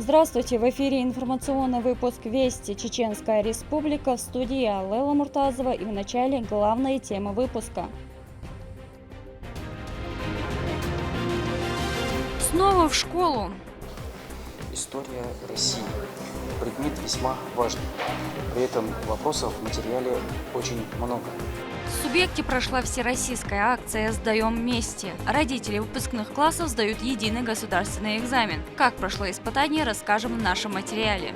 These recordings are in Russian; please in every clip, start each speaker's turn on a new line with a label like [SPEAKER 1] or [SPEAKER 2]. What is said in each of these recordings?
[SPEAKER 1] Здравствуйте! В эфире информационный выпуск «Вести. Чеченская Республика». В студии Лейла Муртазова и в начале главные темы выпуска. Снова в школу.
[SPEAKER 2] История России. Предмет весьма важный. При этом вопросов в материале очень много.
[SPEAKER 1] В Субъекте прошла всероссийская акция «Сдаем вместе». Родители выпускных классов сдают единый государственный экзамен. Как прошло испытание, расскажем в нашем материале.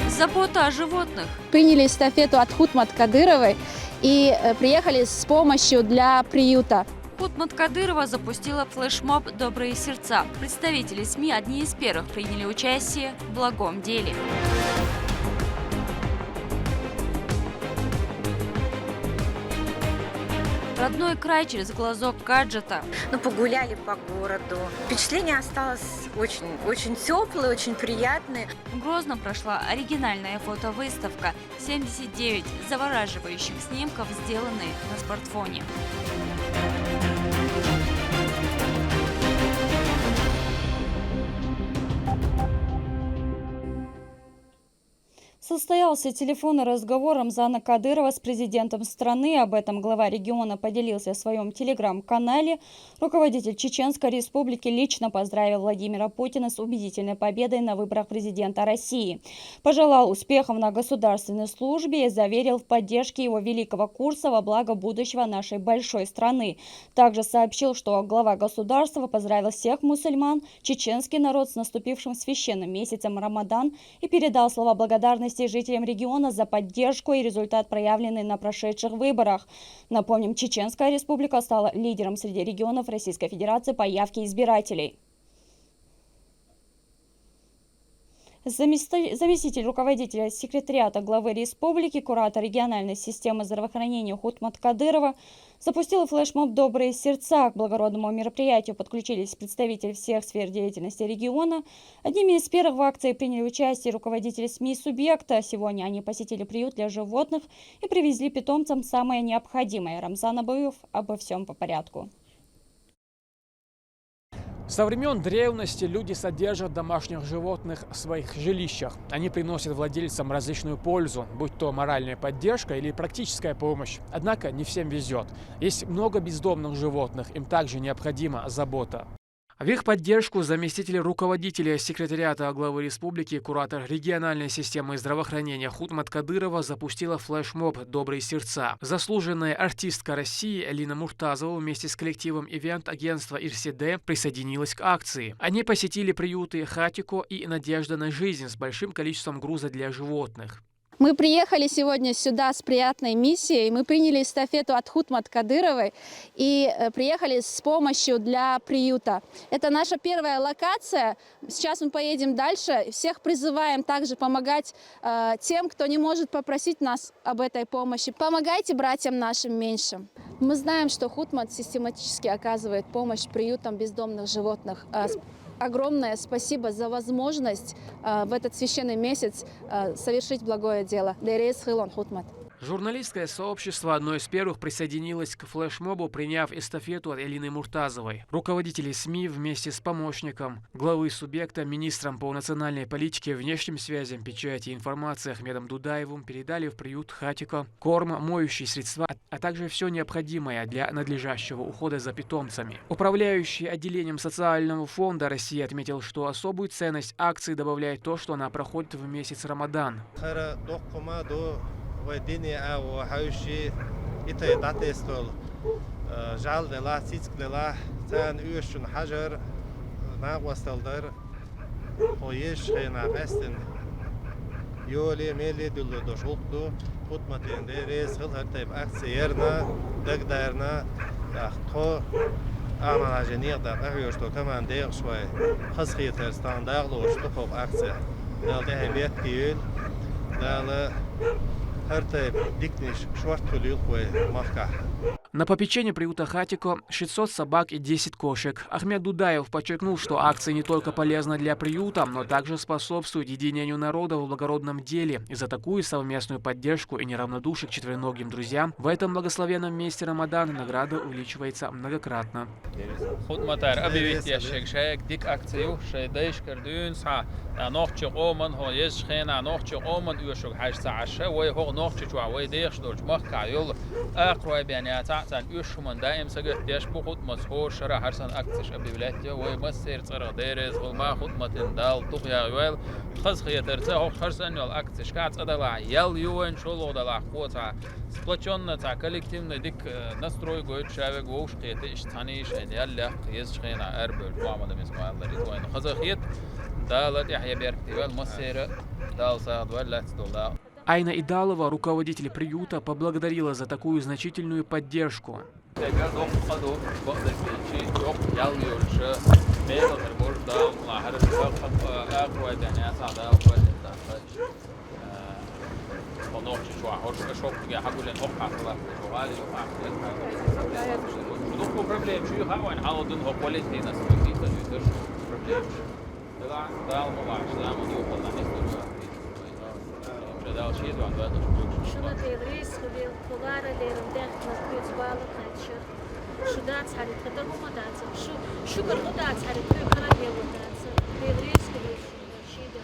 [SPEAKER 1] Забота о животных.
[SPEAKER 3] Приняли эстафету от Хутмат Кадыровой и приехали с помощью для приюта.
[SPEAKER 1] Хутмат Кадырова запустила флешмоб «Добрые сердца». Представители СМИ одни из первых приняли участие в благом деле. Родной край через глазок гаджета.
[SPEAKER 4] Погуляли по городу. Впечатление осталось очень теплое, очень приятное.
[SPEAKER 1] В Грозном прошла оригинальная фотовыставка. 79 завораживающих снимков, сделанные на смартфоне. Состоялся телефонный разговор Рамзана Кадырова с президентом страны. Об этом глава региона поделился в своем телеграм-канале. Руководитель Чеченской Республики лично поздравил Владимира Путина с убедительной победой на выборах президента России. Пожелал успехов на государственной службе и заверил в поддержке его великого курса во благо будущего нашей большой страны. Также сообщил, что глава государства поздравил всех мусульман, чеченский народ с наступившим священным месяцем Рамадан и передал слова благодарности жителям региона за поддержку и результат, проявленный на прошедших выборах. Напомним, Чеченская Республика стала лидером среди регионов Российской Федерации по явке избирателей. Заместитель руководителя секретариата главы республики, куратор региональной системы здравоохранения Хутмат Кадырова запустил флешмоб «Добрые сердца». К благородному мероприятию подключились представители всех сфер деятельности региона. Одними из первых в акции приняли участие руководители СМИ «Субъекта». Сегодня они посетили приют для животных и привезли питомцам самое необходимое. Рамзан Абуев обо всем по порядку.
[SPEAKER 5] Со времен древности люди содержат домашних животных в своих жилищах. Они приносят владельцам различную пользу, будь то моральная поддержка или практическая помощь. Однако не всем везет. Есть много бездомных животных, им также необходима забота. В их поддержку заместитель руководителя секретариата главы республики, куратор региональной системы здравоохранения Хутмат Кадырова запустила флешмоб «Добрые сердца». Заслуженная артистка России Лина Муртазова вместе с коллективом ивент-агентства «Ирседе» присоединилась к акции. Они посетили приюты Хатико и «Надежда на жизнь» с большим количеством груза для животных.
[SPEAKER 3] Мы приехали сегодня сюда с приятной миссией. Мы приняли эстафету от Хутмат Кадыровой и приехали с помощью для приюта. Это наша первая локация. Сейчас мы поедем дальше. Всех призываем также помогать тем, кто не может попросить нас об этой помощи. Помогайте братьям нашим меньшим. Мы знаем, что Хутмат систематически оказывает помощь приютам бездомных животных. Огромное спасибо за возможность в этот священный месяц совершить благое дело.
[SPEAKER 5] Журналистское сообщество одно из первых присоединилось к флешмобу, приняв эстафету от Элины Муртазовой. Руководители СМИ вместе с помощником главы субъекта, министром по национальной политике, внешним связям, печати и информации Ахмедом Дудаевым передали в приют Хатико корм, моющие средства, а также все необходимое для надлежащего ухода за питомцами. Управляющий отделением социального фонда России отметил, что особую ценность акции добавляет то, что она проходит в месяц Рамадан.
[SPEAKER 6] وديني أو حوشي إتى استول جعل دلا سيسك دلا تان يوشن حجر ناقوستلدر خويش خينا قستن يولي ميلي دلو دشوقدو خدمتين ديريس خل هرتيب أكسيرنا دقدرنا أخطو أنا جنيق دا قهوشتو كمان ديق شوي خسخي ترستان داغلو وشتوخوب أكسي دال دهي بيت كيول دال
[SPEAKER 5] На попечении приюта Хатико 600 собак и 10 кошек. Ахмед Дудаев подчеркнул, что акция не только полезна для приюта, но также способствует единению народа в благородном деле. И за такую совместную поддержку и неравнодушие к четвероногим друзьям в этом благословенном месте Рамадан награда увеличивается многократно.
[SPEAKER 7] عن يشمن دائم سجح ديش بخد مسحور شرع حرسن أكتش أبي بلاتي ويمسير صرا ديرز وما خدمة دال طغيا ويل خز خي ترتاح حرسن يل أكتش كات أدلع يل يوين شلو دلع قوتا سبلاتشون تاع كولكتيف ديك نستروي قوي شاوي قوش قيت اشتانيش يلا قيس شخينا أربل وعمل مسمع الله ريتوين خز خيت دالت يحيى بيركتي ويل مسير دال ساد ولا تدل.
[SPEAKER 5] Айна Идалова, руководитель приюта, поблагодарила за такую значительную поддержку.
[SPEAKER 8] شنو تدريس خلي الكبار اللي رمدخ نقيت بالك هالشر شو دات حريت كده هو دات شو كده دات حريت كده خلاص يلا دات تدريس خلي شيء ده.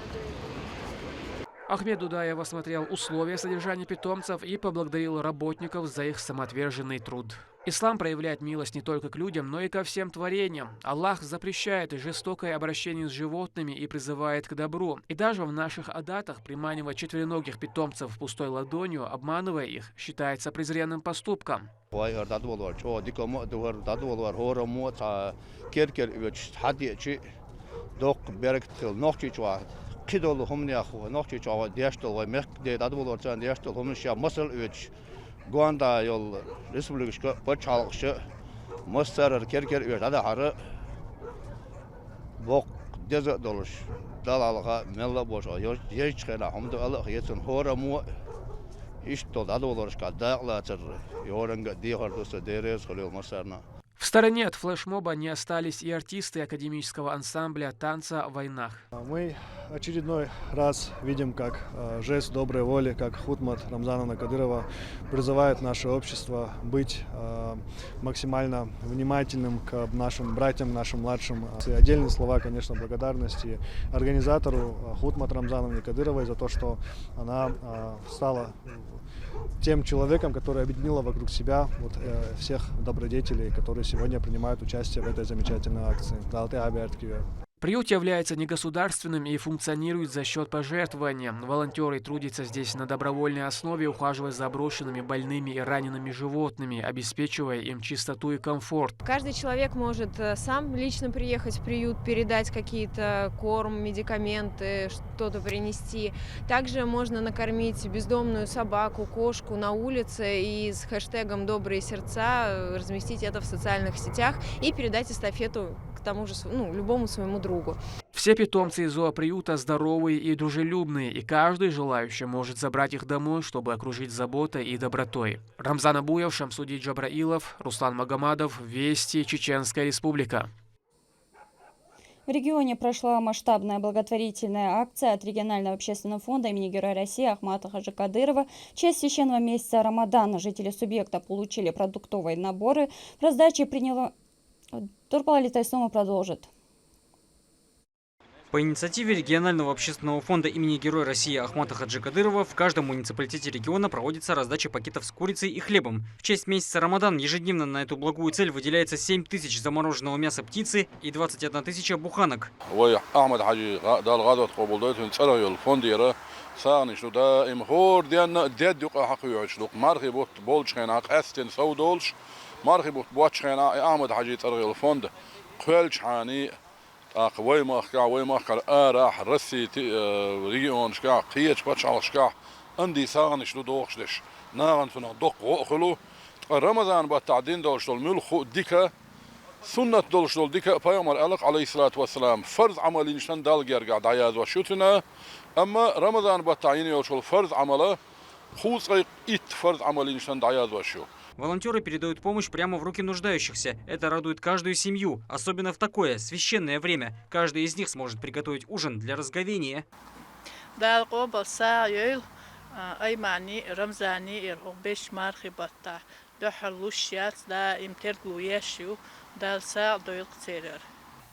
[SPEAKER 5] Ахмед Дудаев осмотрел условия содержания питомцев и поблагодарил работников за их самоотверженный труд. Ислам проявляет милость не только к людям, но и ко всем творениям. Аллах запрещает жестокое обращение с животными и призывает к добру. И даже в наших адатах приманивать четвероногих питомцев пустой ладонью, обманывая их, считается презренным поступком.
[SPEAKER 9] كدول هم ياخو نوكي جوا ديشتل ومك دي دادول ورتان ديشتل هم شيا مصل ويش غواندا يول ريسبليكش بچالقش مستر كيركر ويش هذا حر بوق دز دولش دلالغا ملا بوش يش خلا هم دو الله يتن هورمو ايش تو دادول ورش كداقلا تر يورنغ دي هردوس ديريز خليل مصرنا.
[SPEAKER 5] В стороне от флешмоба не остались и артисты академического ансамбля танца в войнах.
[SPEAKER 10] Мы очередной раз видим, как жест доброй воли, как Хутмат Рамзана Кадырова призывает наше общество быть максимально внимательным к нашим братьям, нашим младшим. И отдельные слова, конечно, благодарности организатору Хутмат Рамзановне Кадыровой за то, что она стала тем человеком, который объединила вокруг себя всех добродетелей, которые сегодня принимают участие в этой замечательной акции. Приют является негосударственным и функционирует за счет пожертвования. Волонтеры трудятся здесь на добровольной основе, ухаживая за брошенными, больными и ранеными животными, обеспечивая им чистоту и комфорт.
[SPEAKER 11] Каждый человек может сам лично приехать в приют, передать какие-то корм, медикаменты, что-то принести. Также можно накормить бездомную собаку, кошку на улице и с хэштегом «Добрые сердца» разместить это в социальных сетях и передать эстафету к тому же, любому своему другу.
[SPEAKER 5] Все питомцы из зооприюта здоровые и дружелюбные, и каждый желающий может забрать их домой, чтобы окружить заботой и добротой. Рамзан Абуев, Шамсуди Джабраилов, Руслан Магомадов, Вести, Чеченская Республика.
[SPEAKER 1] В регионе прошла масштабная благотворительная акция от регионального общественного фонда имени Героя России Ахмата Хаджи Кадырова. В честь священного месяца Рамадана жители субъекта получили продуктовые наборы. В раздаче приняла... Турпалалитай снова продолжит.
[SPEAKER 12] По инициативе регионального общественного фонда имени Героя России Ахмата Хаджи Кадырова в каждом муниципалитете региона проводится раздача пакетов с курицей и хлебом. В честь месяца Рамадан ежедневно на эту благую цель выделяется 7 тысяч замороженного мяса птицы и 21 тысяча буханок.
[SPEAKER 13] وي مخكا راح رسي ريون شكا قيش باتشال شكا عندي ساغن شلو دوخشلش ناغن فنا دوق خلو رمضان بالتعدين دولشل ملخو ديكا سنة دولشل ديكا بيامر ألق عليه الصلاة والسلام فرض عملي نشان دالجر قاعد عياذ وشوتنا أما رمضان بالتعيين يولشل فرض عمله خوص إيت فرض عملي نشان عياذ وشو.
[SPEAKER 12] Волонтеры передают помощь прямо в руки нуждающихся. Это радует каждую семью, особенно в такое священное время. Каждый из них сможет приготовить ужин для разговения.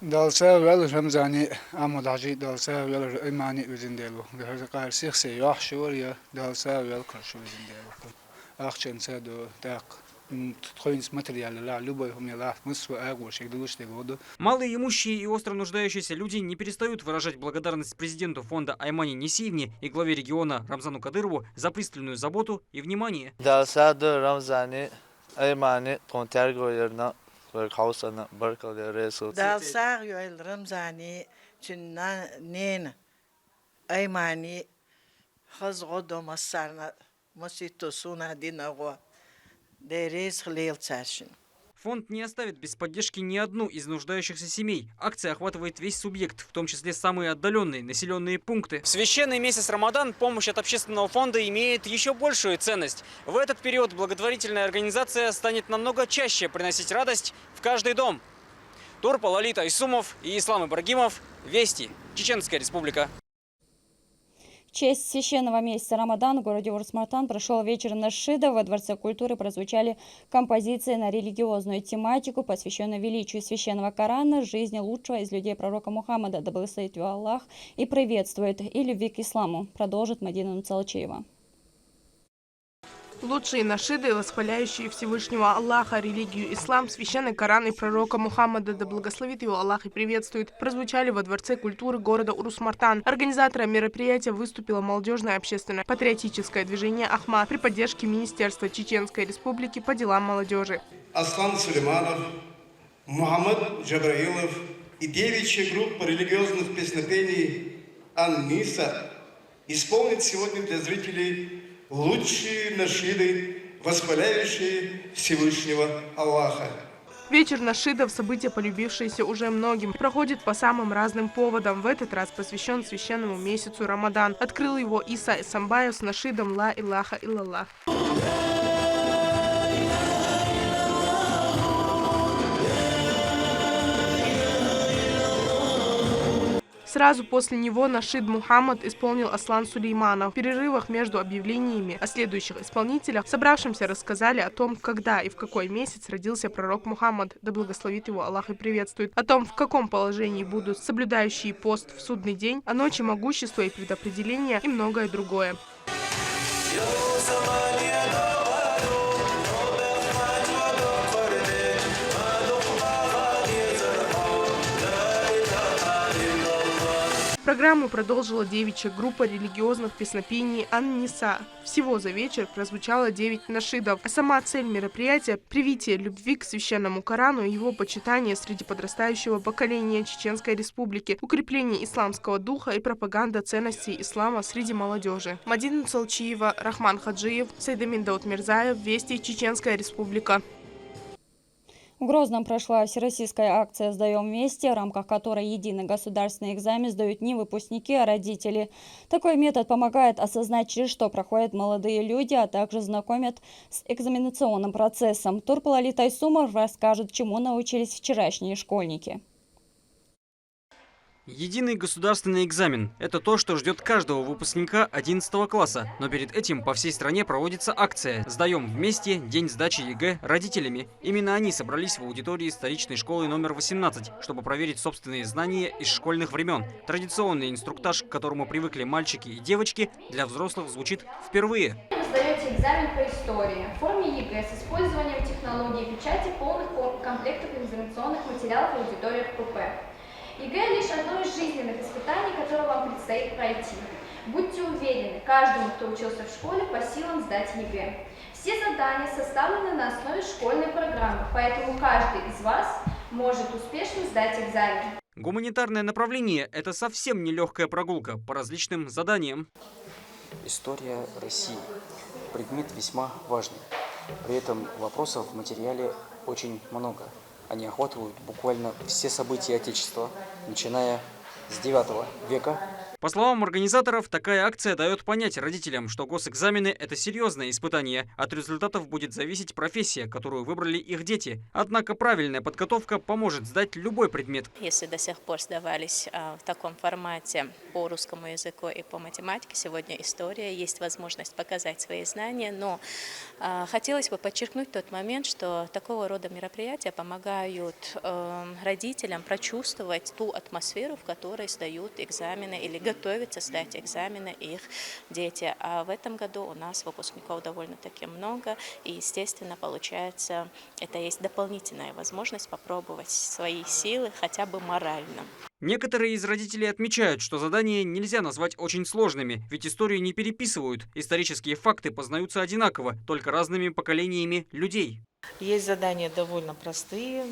[SPEAKER 14] دالسا ويل رمزاني أموداجي دالسا ويل إيماني وزندلو ده قال سيخسي يحشوريا دالسا ويل كرشو وزندلو أخشن سادو تاق تخوينس материалы لا любой у меня смысл агуш их дулуш дегоду.
[SPEAKER 12] Малые имущие и остро нуждающиеся люди не перестают выражать благодарность президенту фонда Аймани Несиевне и главе региона Рамзану Кадырову за пристальную заботу и внимание.
[SPEAKER 15] دالسا دو رمزاني إيماني تونترغو يرنا خاصنا بركة الرئيس.
[SPEAKER 16] دالسا يويل رمزاني جنا نين أيماني خزغو دو مسارنا مسيتو سونا دينغو дерез хлел царшин.
[SPEAKER 12] Фонд не оставит без поддержки ни одну из нуждающихся семей. Акция охватывает весь субъект, в том числе самые отдаленные населенные пункты. В священный месяц Рамадан помощь от общественного фонда имеет еще большую ценность. В этот период благотворительная организация станет намного чаще приносить радость в каждый дом. Турпал Лолит Айсумов и Ислам Ибрагимов. Вести. Чеченская республика.
[SPEAKER 1] В честь священного месяца Рамадан в городе Урус-Мартан прошел вечер нашида. Во Дворце культуры прозвучали композиции на религиозную тематику, посвященную величию священного Корана, жизни лучшего из людей пророка Мухаммада, да благословит его Аллах и приветствует, и любви к исламу, продолжит Мадина Нуцалчиева.
[SPEAKER 17] Лучшие нашиды, восхваляющие Всевышнего Аллаха, религию ислам, священный Коран и пророка Мухаммада, да благословит его Аллах и приветствует, прозвучали во Дворце культуры города Урус-Мартан. Организатором мероприятия выступило молодежное общественное патриотическое движение «Ахмад» при поддержке Министерства Чеченской Республики по делам молодежи.
[SPEAKER 18] Аслан Сулейманов, Мухаммад Джабраилов и девичья группа религиозных песнопений «Ан-Ниса» исполнит сегодня для зрителей лучшие нашиды, восхваляющие Всевышнего Аллаха.
[SPEAKER 17] Вечер нашидов, событие, полюбившееся уже многим, проходит по самым разным поводам. В этот раз посвящен священному месяцу Рамадан. Открыл его Иса Эсамбаев с нашидом «Ла Илаха Иллаллах». Сразу после него нашид Мухаммад исполнил Аслан Сулейманов. В перерывах между объявлениями о следующих исполнителях собравшимся рассказали о том, когда и в какой месяц родился пророк Мухаммад, да благословит его Аллах и приветствует, о том, в каком положении будут соблюдающие пост в судный день, о ночи могущества и предопределения и многое другое. Программу продолжила девичья группа религиозных песнопений «Ан-Ниса». Всего за вечер прозвучало 9 нашидов, а сама цель мероприятия – привитие любви к священному Корану и его почитание среди подрастающего поколения Чеченской Республики, укрепление исламского духа и пропаганда ценностей ислама среди молодежи. Мадина Нуцалчиева, Рахман Хаджиев, Сайдамин Даутмирзаев, Вести, Чеченская Республика.
[SPEAKER 1] В Грозном прошла всероссийская акция «Сдаем вместе», в рамках которой единый государственный экзамен сдают не выпускники, а родители. Такой метод помогает осознать, через что проходят молодые люди, а также знакомят с экзаменационным процессом. Турпал Лолит Айсумов расскажет, чему научились вчерашние школьники.
[SPEAKER 12] Единый государственный экзамен – это то, что ждет каждого выпускника 11 класса. Но перед этим по всей стране проводится акция «Сдаем вместе. День сдачи ЕГЭ родителями». Именно они собрались в аудитории столичной школы номер 18, чтобы проверить собственные знания из школьных времен. Традиционный инструктаж, к которому привыкли мальчики и девочки, для взрослых звучит впервые.
[SPEAKER 19] Вы сдаете экзамен по истории в форме ЕГЭ с использованием технологии печати полных комплектов экзаменационных материалов в аудиториях ПП. ЕГЭ – лишь одно из жизненных испытаний, которые вам предстоит пройти. Будьте уверены, каждому, кто учился в школе, по силам сдать ЕГЭ. Все задания составлены на основе школьной программы, поэтому каждый из вас может успешно сдать экзамен.
[SPEAKER 12] Гуманитарное направление – это совсем нелегкая прогулка по различным заданиям.
[SPEAKER 2] История России. Предмет весьма важный. При этом вопросов в материале очень много. Они охватывают буквально все события Отечества, начиная с IX века
[SPEAKER 12] По словам организаторов, такая акция дает понять родителям, что госэкзамены – это серьезное испытание. От результатов будет зависеть профессия, которую выбрали их дети. Однако правильная подготовка поможет сдать любой предмет.
[SPEAKER 20] Если до сих пор сдавались в таком формате по русскому языку и по математике, сегодня история, есть возможность показать свои знания, но хотелось бы подчеркнуть тот момент, что такого рода мероприятия помогают родителям прочувствовать ту атмосферу, в которой сдают экзамены или готовятся сдать экзамены их дети. А в этом году у нас выпускников довольно-таки много, и, естественно, получается, это есть дополнительная возможность попробовать свои силы хотя бы морально.
[SPEAKER 12] Некоторые из родителей отмечают, что задания нельзя назвать очень сложными, ведь историю не переписывают. Исторические факты познаются одинаково, только разными поколениями людей.
[SPEAKER 21] Есть задания довольно простые.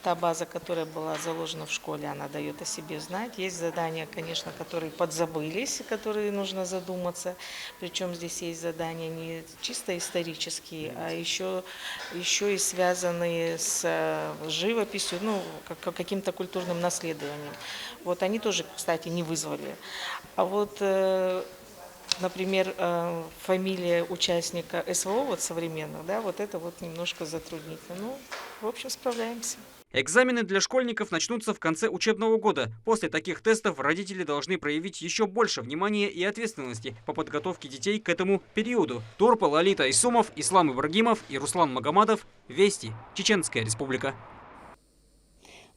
[SPEAKER 21] Та база, которая была заложена в школе, она дает о себе знать. Есть задания, конечно, которые подзабылись, которые нужно задуматься. Причем здесь есть задания не чисто исторические, а еще и связанные с живописью, ну, каким-то культурным наследованием. Вот они тоже, кстати, не вызвали. А вот, например, фамилия участника СВО, вот современных, да, вот это вот немножко затруднительно. Ну, в общем, справляемся.
[SPEAKER 12] Экзамены для школьников начнутся в конце учебного года. После таких тестов родители должны проявить еще больше внимания и ответственности по подготовке детей к этому периоду. Торпа, Лолита Исумов, Ислам Ибрагимов и Руслан Магомадов. Вести. Чеченская Республика.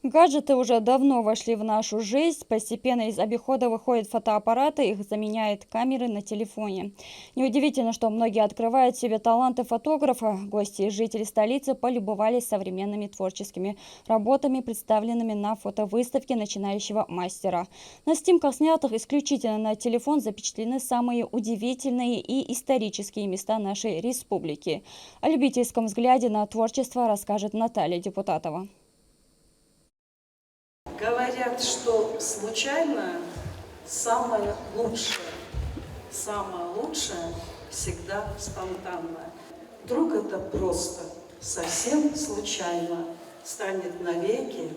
[SPEAKER 1] Гаджеты уже давно вошли в нашу жизнь. Постепенно из обихода выходят фотоаппараты, их заменяют камеры на телефоне. Неудивительно, что многие открывают в себе таланты фотографа. Гости и жители столицы полюбовались современными творческими работами, представленными на фотовыставке начинающего мастера. На снимках, снятых исключительно на телефон, запечатлены самые удивительные и исторические места нашей республики. О любительском взгляде на творчество расскажет Наталья Депутатова.
[SPEAKER 22] Говорят, что случайно самое лучшее. Самое лучшее всегда спонтанно. Вдруг это просто совсем случайно станет навеки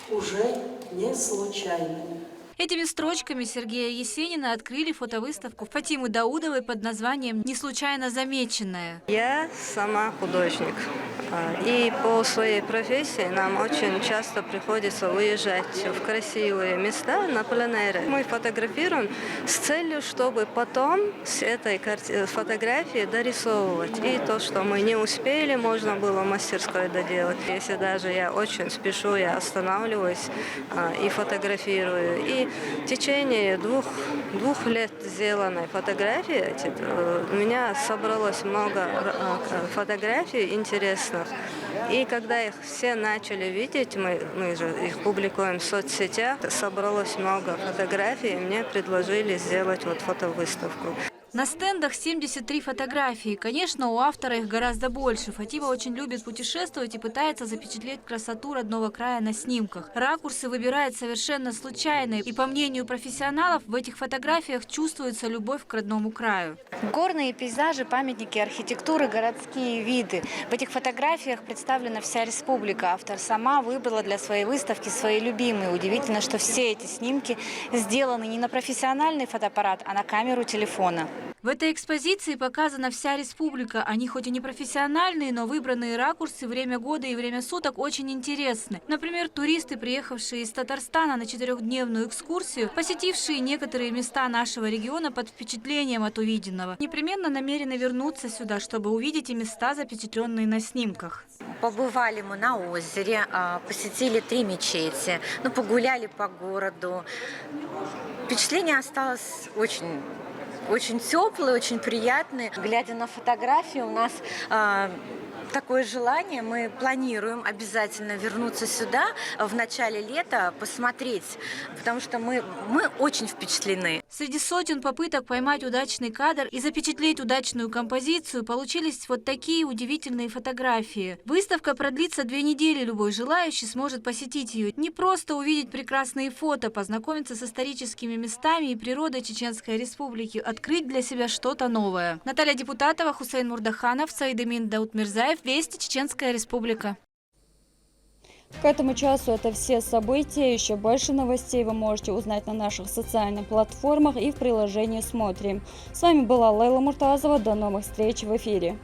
[SPEAKER 22] уже не случайным.
[SPEAKER 23] Этими строчками Сергея Есенина открыли фотовыставку Фатимы Даудовой под названием «Не случайно замеченная».
[SPEAKER 24] Я сама художник. И по своей профессии нам очень часто приходится уезжать в красивые места на пленэры. Мы фотографируем с целью, чтобы потом с этой фотографии дорисовывать. И то, что мы не успели, можно было в мастерской доделать. Если даже я очень спешу, я останавливаюсь и фотографирую. И в течение двух лет сделанной фотографии у меня собралось много фотографий интересных. И когда их все начали видеть, мы же их публикуем в соцсетях, собралось много фотографий, и мне предложили сделать вот фотовыставку.
[SPEAKER 23] На стендах 73 фотографии. Конечно, у автора их гораздо больше. Фатима очень любит путешествовать и пытается запечатлеть красоту родного края на снимках. Ракурсы выбирает совершенно случайно. И по мнению профессионалов, в этих фотографиях чувствуется любовь к родному краю.
[SPEAKER 25] Горные пейзажи, памятники архитектуры, городские виды. В этих фотографиях представлена вся республика. Автор сама выбрала для своей выставки свои любимые. Удивительно, что все эти снимки сделаны не на профессиональный фотоаппарат, а на камеру телефона.
[SPEAKER 23] В этой экспозиции показана вся республика. Они хоть и не профессиональные, но выбранные ракурсы, время года и время суток очень интересны. Например, туристы, приехавшие из Татарстана на 4-дневную экскурсию, посетившие некоторые места нашего региона под впечатлением от увиденного, непременно намерены вернуться сюда, чтобы увидеть и места, запечатленные на снимках.
[SPEAKER 4] Побывали мы на озере, посетили 3 мечети, погуляли по городу. Впечатление осталось очень теплые, очень приятные. Глядя на фотографии, у нас такое желание. Мы планируем обязательно вернуться сюда в начале лета, посмотреть, потому что мы очень впечатлены.
[SPEAKER 23] Среди сотен попыток поймать удачный кадр и запечатлеть удачную композицию получились вот такие удивительные фотографии. Выставка продлится 2 недели. Любой желающий сможет посетить ее. Не просто увидеть прекрасные фото, познакомиться с историческими местами и природой Чеченской Республики, открыть для себя что-то новое. Наталья Депутатова, Хусейн Мурдаханов, Саидемин Даутмирзаев. Вести, Чеченская Республика.
[SPEAKER 1] К этому часу это все события. Еще больше новостей вы можете узнать на наших социальных платформах и в приложении «Смотрим». С вами была Лейла Муртазова. До новых встреч в эфире.